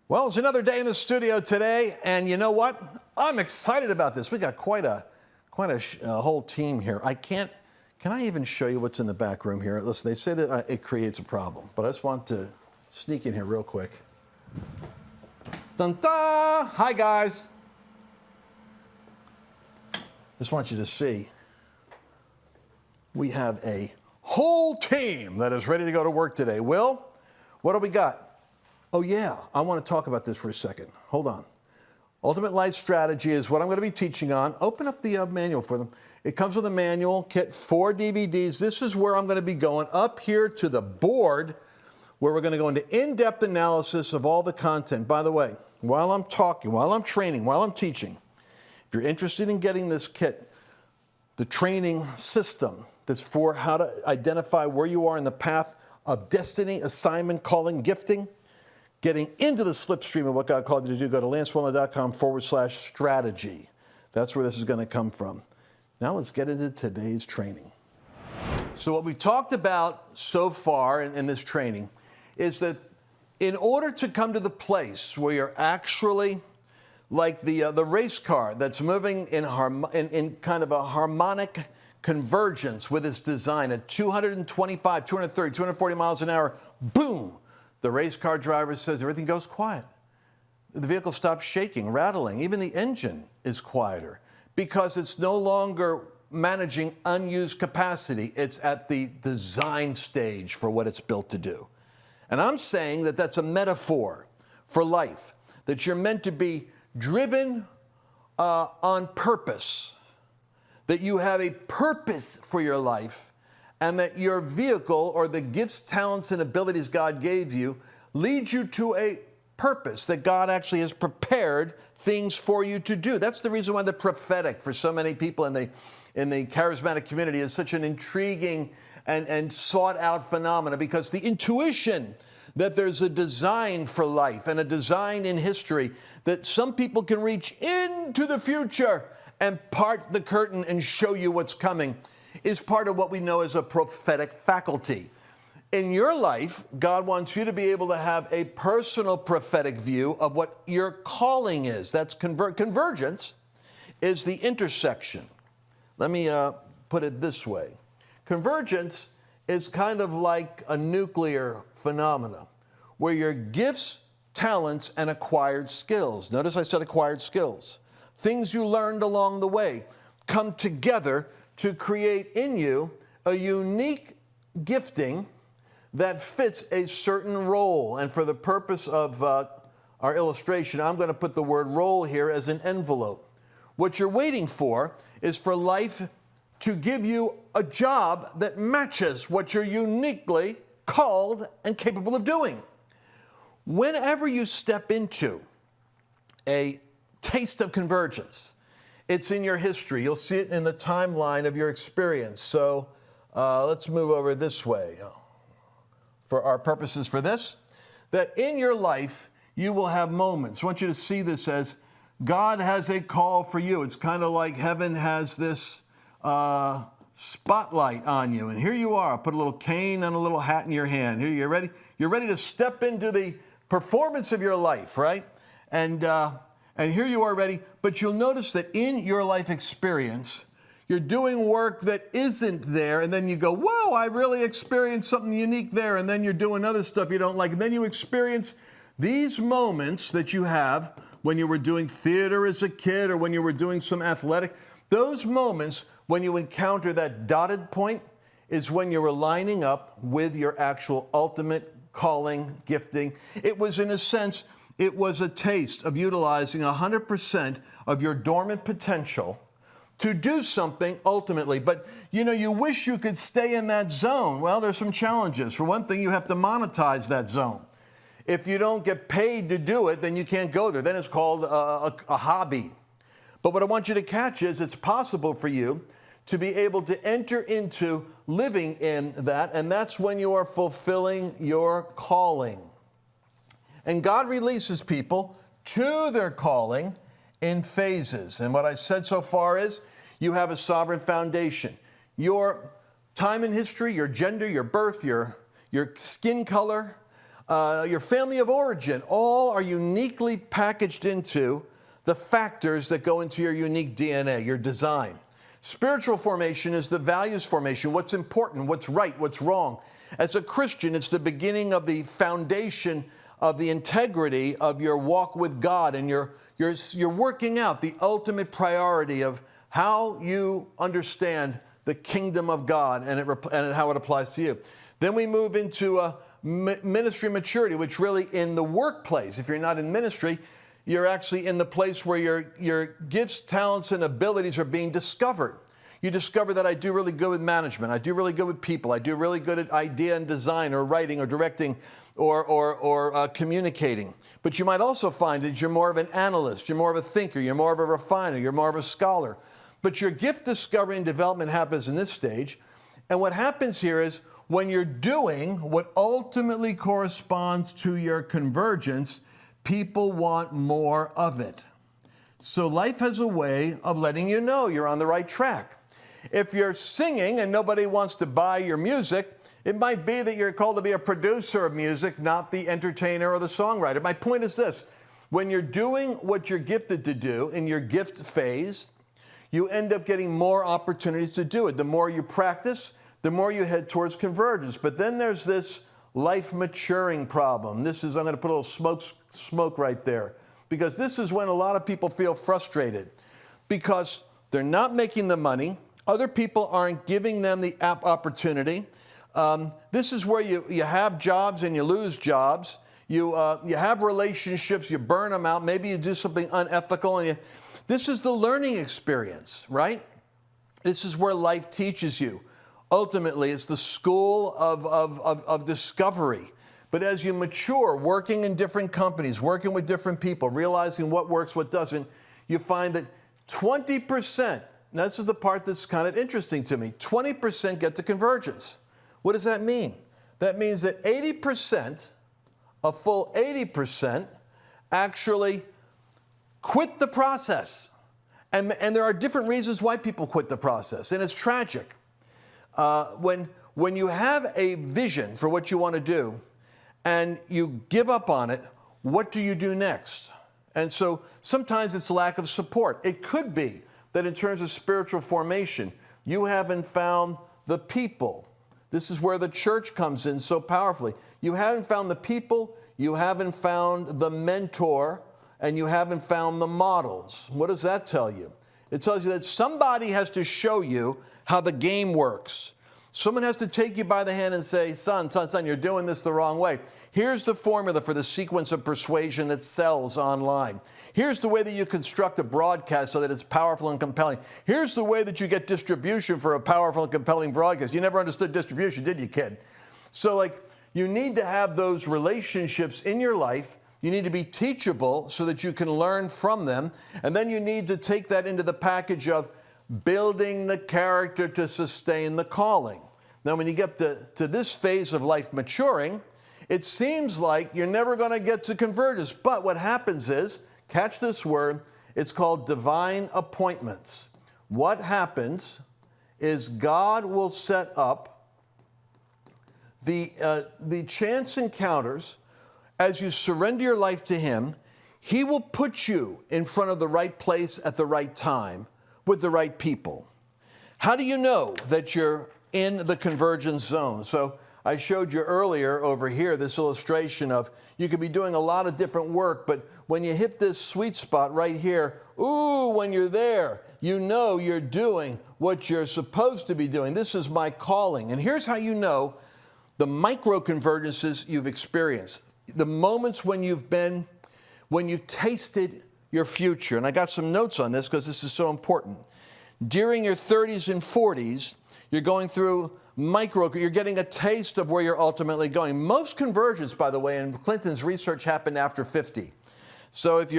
Well, it's another day in the studio today, and you know what? I'm excited about this. We got quite a whole team here. Can I even show you what's in the back room here? Listen, they say that it creates a problem, but I just want to sneak in here real quick. Dun-da! Hi, guys. Just want you to see we have a whole team that is ready to go to work today. Will, what do we got? Oh, yeah, I want to talk about this for a second. Hold on. Ultimate Life Strategy is what I'm going to be teaching on. Open up the manual for them. It comes with a manual kit, 4 DVDs. This is where I'm going to be going up here to the board where we're going to go into in-depth analysis of all the content. By the way, while I'm talking, while I'm training, while I'm teaching, if you're interested in getting this kit, the training system that's for how to identify where you are in the path of destiny, assignment, calling, gifting, getting into the slipstream of what God called you to do, go to lancewallnau.com/strategy. That's where this is going to come from. Now let's get into today's training. So what we've talked about so far in this training is that in order to come to the place where you're actually like the race car that's moving in kind of a harmonic convergence with its design at 225, 230, 240 miles an hour, boom, the race car driver says everything goes quiet. The vehicle stops shaking, rattling. Even the engine is quieter because it's no longer managing unused capacity. It's at the design stage for what it's built to do. And I'm saying that that's a metaphor for life, that you're meant to be driven on purpose, that you have a purpose for your life, and that your vehicle or the gifts, talents, and abilities God gave you lead you to a purpose, that God actually has prepared things for you to do. That's the reason why the prophetic for so many people in the charismatic community is such an intriguing and sought out phenomena, because the intuition that there's a design for life and a design in history, that some people can reach into the future and part the curtain and show you what's coming, is part of what we know as a prophetic faculty. In your life, God wants you to be able to have a personal prophetic view of what your calling is. That's convergence is the intersection. Let me put it this way. Convergence is kind of like a nuclear phenomena where your gifts, talents, and acquired skills, notice I said acquired skills, things you learned along the way, come together to create in you a unique gifting that fits a certain role. And for the purpose of our illustration, I'm going to put the word role here as an envelope. What you're waiting for is for life to give you a job that matches what you're uniquely called and capable of doing. Whenever you step into a taste of convergence, it's in your history. You'll see it in the timeline of your experience. So let's move over this way for our purposes for this, that in your life you will have moments. I want you to see this as God has a call for you. It's kind of like heaven has this spotlight on you. And here you are. Put a little cane and a little hat in your hand. Here, you're ready? You're ready to step into the performance of your life, right? And here you are ready, but you'll notice that in your life experience, you're doing work that isn't there, and then you go, whoa, I really experienced something unique there, and then you're doing other stuff you don't like, and then you experience these moments that you have when you were doing theater as a kid or when you were doing some athletic. Those moments when you encounter that dotted point is when you were lining up with your actual ultimate calling, gifting. It was, in a sense, it was a taste of utilizing 100% of your dormant potential to do something ultimately. But, you know, you wish you could stay in that zone. Well, there's some challenges. For one thing, you have to monetize that zone. If you don't get paid to do it, then you can't go there. Then it's called a hobby. But what I want you to catch is it's possible for you to be able to enter into living in that, and that's when you are fulfilling your calling. And God releases people to their calling in phases. And what I said so far is you have a sovereign foundation. Your time in history, your gender, your birth, your skin color, your family of origin, all are uniquely packaged into the factors that go into your unique DNA, your design. Spiritual formation is the values formation, what's important, what's right, what's wrong. As a Christian, it's the beginning of the foundation of the integrity of your walk with God, and you're working out the ultimate priority of how you understand the kingdom of God and how it applies to you. Then we move into ministry maturity, which really in the workplace, if you're not in ministry, you're actually in the place where your gifts, talents, and abilities are being discovered. You discover that I do really good with management. I do really good with people. I do really good at idea and design or writing or directing or communicating. But you might also find that you're more of an analyst. You're more of a thinker. You're more of a refiner. You're more of a scholar. But your gift discovery and development happens in this stage. And what happens here is when you're doing what ultimately corresponds to your convergence, people want more of it. So life has a way of letting you know you're on the right track. If you're singing and nobody wants to buy your music, it might be that you're called to be a producer of music, not the entertainer or the songwriter. My point is this: when you're doing what you're gifted to do in your gift phase, you end up getting more opportunities to do it. The more you practice, the more you head towards convergence. But then there's this life maturing problem. This is, I'm going to put a little smoke right there, because this is when a lot of people feel frustrated because they're not making the money. Other people aren't giving them the opportunity. This is where you have jobs and you lose jobs. You have relationships, you burn them out. Maybe you do something unethical. This is the learning experience, right? This is where life teaches you. Ultimately, it's the school of discovery. But as you mature, working in different companies, working with different people, realizing what works, what doesn't, you find that 20%, now this is the part that's kind of interesting to me, 20% get to convergence. What does that mean? That means that 80%, a full 80%, actually quit the process. And there are different reasons why people quit the process, and it's tragic. When you have a vision for what you want to do and you give up on it, what do you do next? And so sometimes it's lack of support. It could be that in terms of spiritual formation, you haven't found the people. This is where the church comes in so powerfully. You haven't found the people, you haven't found the mentor, and you haven't found the models. What does that tell you? It tells you that somebody has to show you how the game works. Someone has to take you by the hand and say, son, you're doing this the wrong way. Here's the formula for the sequence of persuasion that sells online. Here's the way that you construct a broadcast so that it's powerful and compelling. Here's the way that you get distribution for a powerful and compelling broadcast. You never understood distribution, did you, kid? So, you need to have those relationships in your life. You need to be teachable so that you can learn from them. And then you need to take that into the package of building the character to sustain the calling. Now, when you get to this phase of life maturing, it seems like you're never going to get to convergence. But what happens is, catch this word, it's called divine appointments. What happens is God will set up the chance encounters. As you surrender your life to Him, He will put you in front of the right place at the right time with the right people. How do you know that you're in the convergence zone? So I showed you earlier over here this illustration of you could be doing a lot of different work, but when you hit this sweet spot right here, when you're there, you know you're doing what you're supposed to be doing. This is my calling. And here's how you know the micro convergences you've experienced. The moments when you've tasted your future. And I got some notes on this because this is so important. During your 30s and 40s, you're going through you're getting a taste of where you're ultimately going. Most convergence, by the way, in Clinton's research happened after 50. So it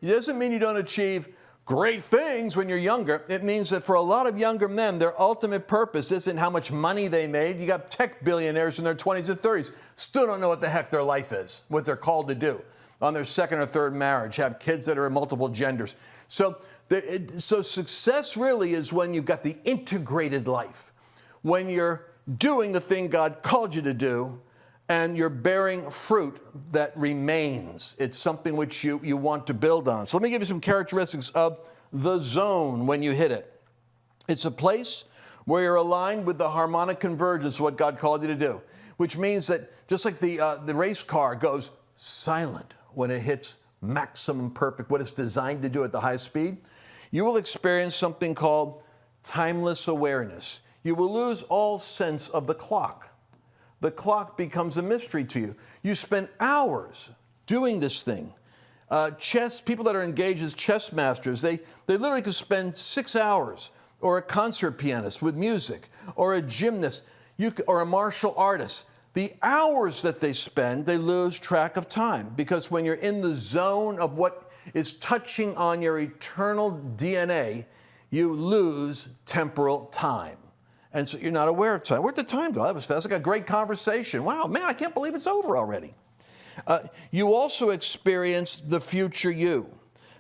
doesn't mean you don't achieve great things when you're younger. It means that for a lot of younger men, their ultimate purpose isn't how much money they made. You got tech billionaires in their 20s and 30s, still don't know what the heck their life is, what they're called to do on their second or third marriage, have kids that are in multiple genders. So success really is when you've got the integrated life, when you're doing the thing God called you to do, and you're bearing fruit that remains. It's something which you want to build on. So let me give you some characteristics of the zone when you hit it. It's a place where you're aligned with the harmonic convergence, what God called you to do, which means that just like the race car goes silent when it hits maximum perfect, what it's designed to do at the high speed, you will experience something called timeless awareness. You will lose all sense of the clock. The clock becomes a mystery to you. You spend hours doing this thing. People that are engaged as chess masters, they literally could spend 6 hours, or a concert pianist with music, or a gymnast, or a martial artist. The hours that they spend, they lose track of time, because when you're in the zone of what is touching on your eternal DNA, you lose temporal time. And so you're not aware of time. Where'd the time go? That was fast. Like a great conversation. Wow, man, I can't believe it's over already. You also experience the future you.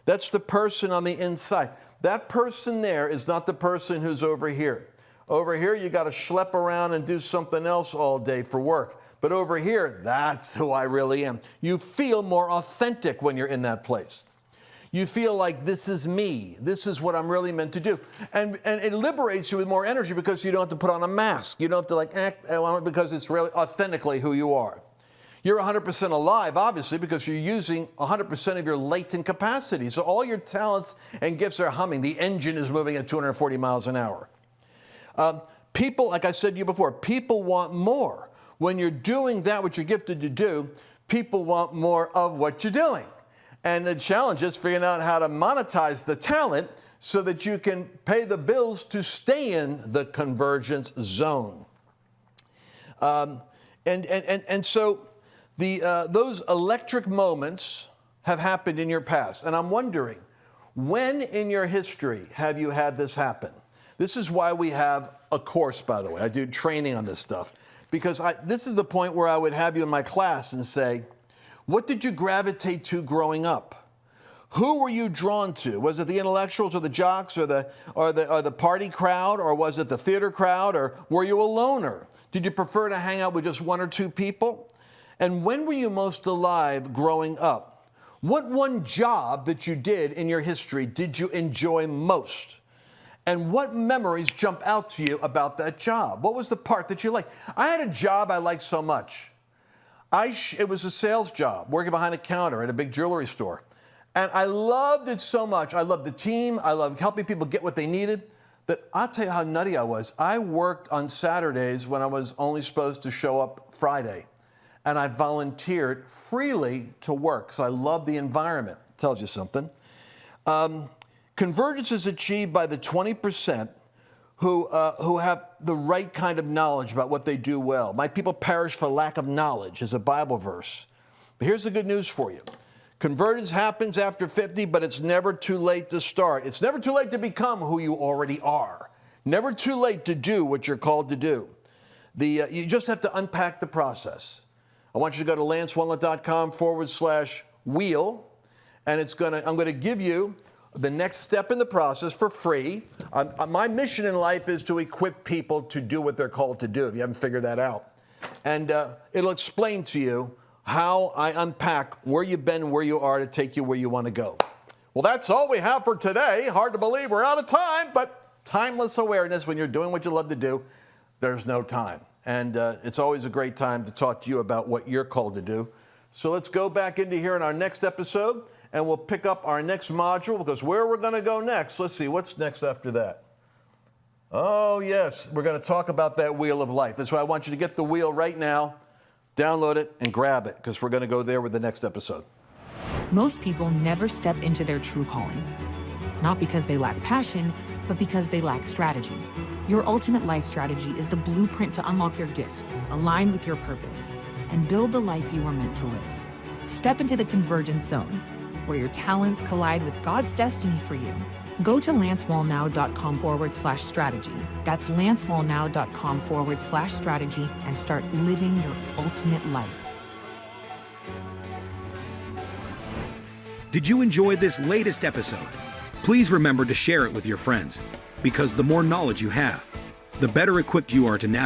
That's the person on the inside. That person there is not the person who's over here. Over here, you got to schlep around and do something else all day for work. But over here, that's who I really am. You feel more authentic when you're in that place. You feel like this is me. This is what I'm really meant to do. And it liberates you with more energy because you don't have to put on a mask. You don't have to act because it's really authentically who you are. You're 100% alive, obviously, because you're using 100% of your latent capacity. So all your talents and gifts are humming. The engine is moving at 240 miles an hour. People, like I said to you before, people want more. When you're doing that which you're gifted to do, people want more of what you're doing. And the challenge is figuring out how to monetize the talent so that you can pay the bills to stay in the convergence zone. And so those electric moments have happened in your past. And I'm wondering, when in your history have you had this happen? This is why we have a course, by the way. I do training on this stuff. Because this is the point where I would have you in my class and say, what did you gravitate to growing up? Who were you drawn to? Was it the intellectuals or the jocks or the party crowd, or was it the theater crowd, or were you a loner? Did you prefer to hang out with just one or two people? And when were you most alive growing up? What one job that you did in your history did you enjoy most? And what memories jump out to you about that job? What was the part that you liked? I had a job I liked so much. It was a sales job, working behind a counter at a big jewelry store. And I loved it so much. I loved the team. I loved helping people get what they needed. That I'll tell you how nutty I was. I worked on Saturdays when I was only supposed to show up Friday. And I volunteered freely to work because I loved the environment. It tells you something. Convergence is achieved by the 20% who have the right kind of knowledge about what they do well. My people perish for lack of knowledge is a Bible verse. But here's the good news for you. Convergence happens after 50, but it's never too late to start. It's never too late to become who you already are. Never too late to do what you're called to do. You just have to unpack the process. I want you to go to lancewallnau.com/wheel, and I'm going to give you the next step in the process for free. My mission in life is to equip people to do what they're called to do, if you haven't figured that out. And it'll explain to you how I unpack where you've been and where you are to take you where you want to go. Well, that's all we have for today. Hard to believe we're out of time, but timeless awareness, when you're doing what you love to do, there's no time. And it's always a great time to talk to you about what you're called to do. So let's go back into here in our next episode, and we'll pick up our next module, because where we're going to go next, let's see, what's next after that? Oh, yes, we're going to talk about that wheel of life. That's why I want you to get the wheel right now, download it, and grab it, because we're going to go there with the next episode. Most people never step into their true calling, not because they lack passion, but because they lack strategy. Your ultimate life strategy is the blueprint to unlock your gifts, align with your purpose, and build the life you are meant to live. Step into the convergence zone, where your talents collide with God's destiny for you. Go to lancewallnau.com/strategy. That's lancewallnau.com/strategy, and start living your ultimate life. Did you enjoy this latest episode? Please remember to share it with your friends, because the more knowledge you have, the better equipped you are to navigate